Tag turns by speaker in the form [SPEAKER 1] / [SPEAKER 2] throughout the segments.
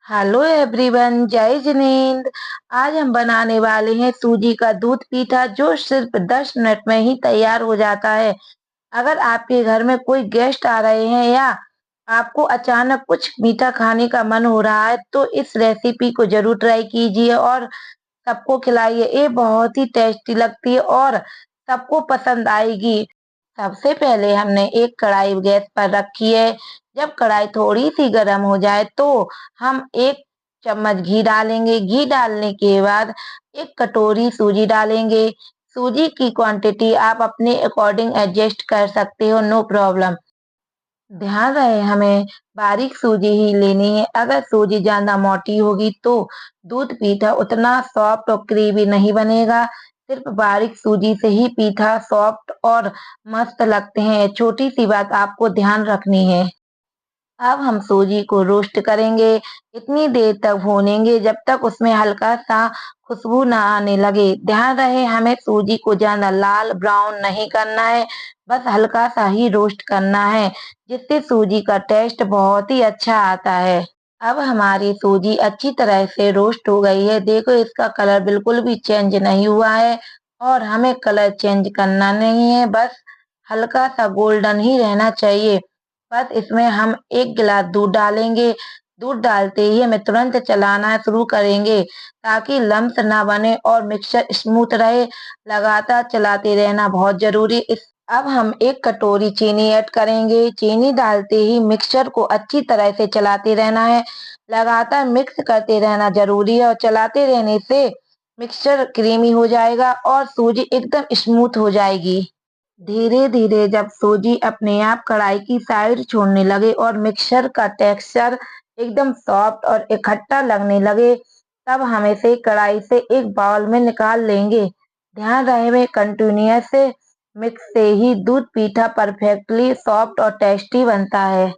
[SPEAKER 1] Hello everyone, जय जिनेंद्र। आज हम बनाने वाले हैं सूजी का दूध पीठा जो सिर्फ 10 मिनट में ही तैयार हो जाता है। अगर आपके घर में कोई गेस्ट आ रहे हैं या आपको अचानक कुछ मीठा खाने का मन हो रहा है तो इस रेसिपी को जरूर ट्राई कीजिए और सबको खिलाइए। ये बहुत ही टेस्टी लगती है और सबको पसंद आएगी। सबसे पहले हमने एक कढ़ाई गैस पर रखी है। जब कढ़ाई थोड़ी सी गर्म हो जाए तो हम 1 चम्मच घी डालेंगे। घी डालने के बाद 1 कटोरी सूजी डालेंगे। सूजी की क्वांटिटी आप अपने अकॉर्डिंग एडजस्ट कर सकते हो, नो प्रॉब्लम। ध्यान रहे हमें बारीक सूजी ही लेनी है। अगर सूजी ज्यादा मोटी होगी तो दूध पीठा उतना सॉफ्ट और क्रीमी नहीं बनेगा। सिर्फ बारीक सूजी से ही पीठा सॉफ्ट और मस्त लगते हैं। छोटी सी बात आपको ध्यान रखनी है। अब हम सूजी को रोस्ट करेंगे। इतनी देर तक भूनेंगे जब तक उसमें हल्का सा खुशबू ना आने लगे। ध्यान रहे हमें सूजी को ज्यादा लाल ब्राउन नहीं करना है, बस हल्का सा ही रोस्ट करना है, जिससे सूजी का टेस्ट बहुत ही अच्छा आता है। अब हमारी सूजी अच्छी तरह से रोस्ट हो गई है। देखो इसका कलर बिल्कुल भी चेंज नहीं हुआ है और हमें कलर चेंज करना नहीं है, बस हल्का सा गोल्डन ही रहना चाहिए। बस इसमें हम 1 गिलास दूध डालेंगे। दूध डालते ही हमें तुरंत चलाना शुरू करेंगे ताकि लम्स ना बने और मिक्सचर स्मूथ रहे। लगातार चलाते रहना बहुत जरूरी। अब हम 1 कटोरी चीनी ऐड करेंगे। चीनी डालते ही मिक्सचर को अच्छी तरह से चलाते रहना है। लगातार मिक्स करते रहना जरूरी है और चलाते रहने से मिक्सचर क्रीमी हो जाएगा और सूजी एकदम स्मूथ हो जाएगी। धीरे धीरे जब सूजी अपने आप कढ़ाई की साइड छोड़ने लगे और मिक्सचर का टेक्सचर एकदम सॉफ्ट और इकट्ठा लगने लगे, तब हम इसे कढ़ाई से एक बाउल में निकाल लेंगे। ध्यान रहे में कंटिन्यूअस से मिक्स से ही दूध पीठा परफेक्टली सॉफ्ट और टेस्टी बनता है।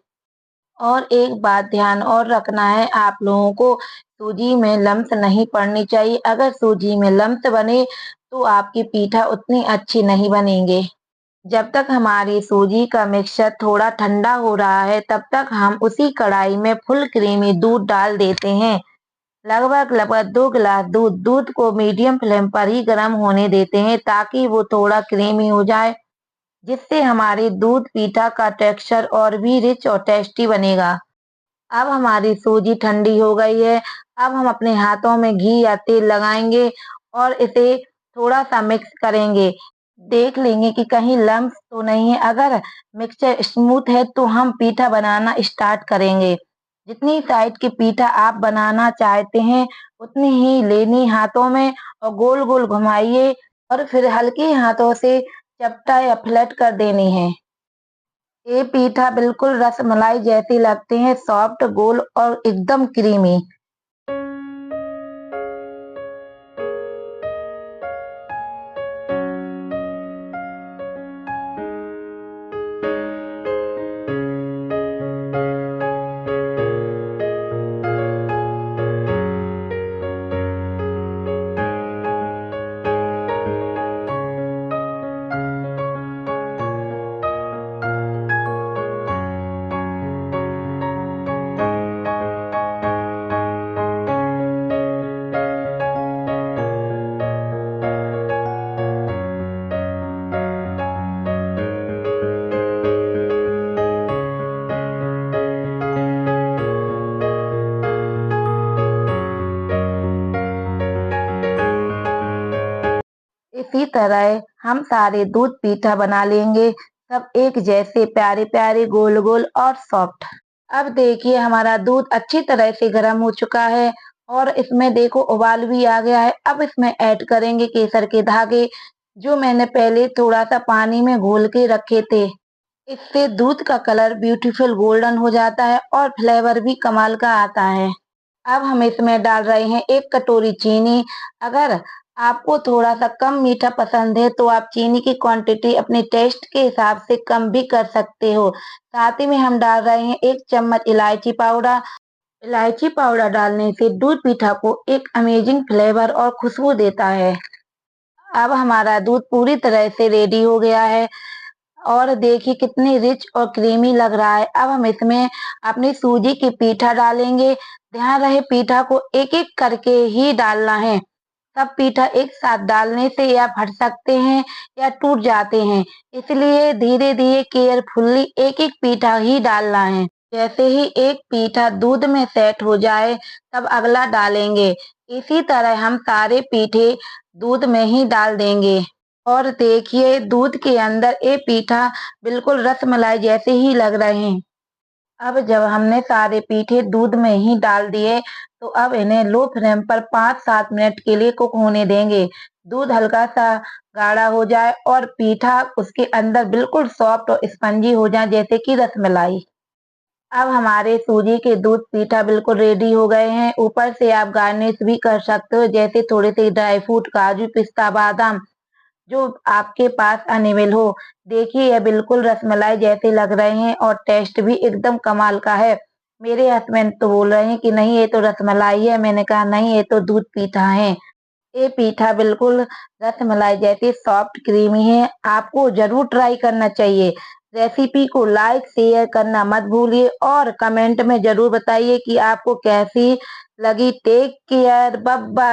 [SPEAKER 1] और एक बात ध्यान और रखना है आप लोगों को, सूजी में लम्स नहीं पड़नी चाहिए। अगर सूजी में लम्स बने तो आपकी पीठा उतनी अच्छी नहीं बनेंगे। जब तक हमारी सूजी का मिक्सचर थोड़ा ठंडा हो रहा है तब तक हम उसी कढ़ाई में फुल क्रीमी दूध डाल देते हैं। लगभग लगभग 2 गिलास दूध। दूध को मीडियम फ्लेम पर ही गर्म होने देते हैं ताकि वो थोड़ा क्रीमी हो जाए, जिससे हमारी दूध पीठा का टेक्सचर और भी रिच और टेस्टी बनेगा। अब हमारी सूजी ठंडी हो गई है। अब हम अपने हाथों में घी या तेल लगाएंगे और इसे थोड़ा सा मिक्स करेंगे। देख लेंगे कि कहीं लम्स तो नहीं है। अगर मिक्सचर स्मूथ है तो हम पीठा बनाना स्टार्ट करेंगे। जितनी साइज की पीठा आप बनाना चाहते हैं उतनी ही लेनी हाथों में और गोल गोल घुमाइए और फिर हल्के हाथों से चपटा या फ्लैट कर देनी है। ये पीठा बिल्कुल रसमलाई जैसे लगते हैं, सॉफ्ट, गोल और एकदम क्रीमी। इसी तरह हम सारे दूध पीठा बना लेंगे, सब एक जैसे प्यारे प्यारे गोल गोल और सॉफ्ट। अब देखिए हमारा दूध अच्छी तरह से गर्म हो चुका है और इसमें देखो उबाल भी आ गया है। अब इसमें ऐड करेंगे केसर के धागे, जो मैंने पहले थोड़ा सा पानी में घोल के रखे थे। इससे दूध का कलर ब्यूटीफुल गोल्डन हो जाता है और फ्लेवर भी कमाल का आता है। अब हम इसमें डाल रहे हैं 1 कटोरी चीनी। अगर आपको थोड़ा सा कम मीठा पसंद है तो आप चीनी की क्वांटिटी अपने टेस्ट के हिसाब से कम भी कर सकते हो। साथ ही में हम डाल रहे हैं 1 चम्मच इलायची पाउडर। इलायची पाउडर डालने से दूध पीठा को एक अमेजिंग फ्लेवर और खुशबू देता है। अब हमारा दूध पूरी तरह से रेडी हो गया है और देखिए कितनी रिच और क्रीमी लग रहा है। अब हम इसमें अपनी सूजी की पीठा डालेंगे। ध्यान रहे पीठा को एक-एक करके ही डालना है। सब पीठा एक साथ डालने से या फट सकते हैं या टूट जाते हैं। इसलिए धीरे-धीरे केयरफुली एक-एक पीठा ही डालना है। जैसे ही एक पीठा दूध में सेट हो जाए तब अगला डालेंगे। इसी तरह हम सारे पीठे दूध में ही डाल देंगे। और देखिए दूध के अंदर ये पीठा बिल्कुल रसमलाई जैसे ही लग रहे हैं। अब जब हमने सारे पीठे दूध में ही डाल दिए तो अब इन्हें लो फ्लेम पर 5-7 मिनट के लिए कुक होने देंगे। दूध हल्का सा गाढ़ा हो जाए और पीठा उसके अंदर बिल्कुल सॉफ्ट और स्पंजी हो जाए जैसे कि रसमलाई। अब हमारे सूजी के दूध पीठा बिल्कुल रेडी हो गए हैं। ऊपर से आप गार्निश भी कर सकते हो जैसे थोड़े से ड्राई फ्रूट, काजू, पिस्ता, बादाम जो आपके पास अवेलेबल हो। देखिए ये बिल्कुल रसमलाई जैसे लग रहे हैं और टेस्ट भी एकदम कमाल का है। मेरे हस्बैंड तो बोल रहे हैं कि नहीं ये तो रसमलाई है। मैंने कहा नहीं ये तो दूध पीठा है। ये पीठा बिल्कुल रसमलाई जैसे सॉफ्ट क्रीमी है। आपको ज़रूर ट्राई करना चाहिए। रेसिपी को लाइक शेयर करना मत भूलिए और कमेंट में ज़रूर बताइए कि आपको कैसी लगी। Take care, bye bye.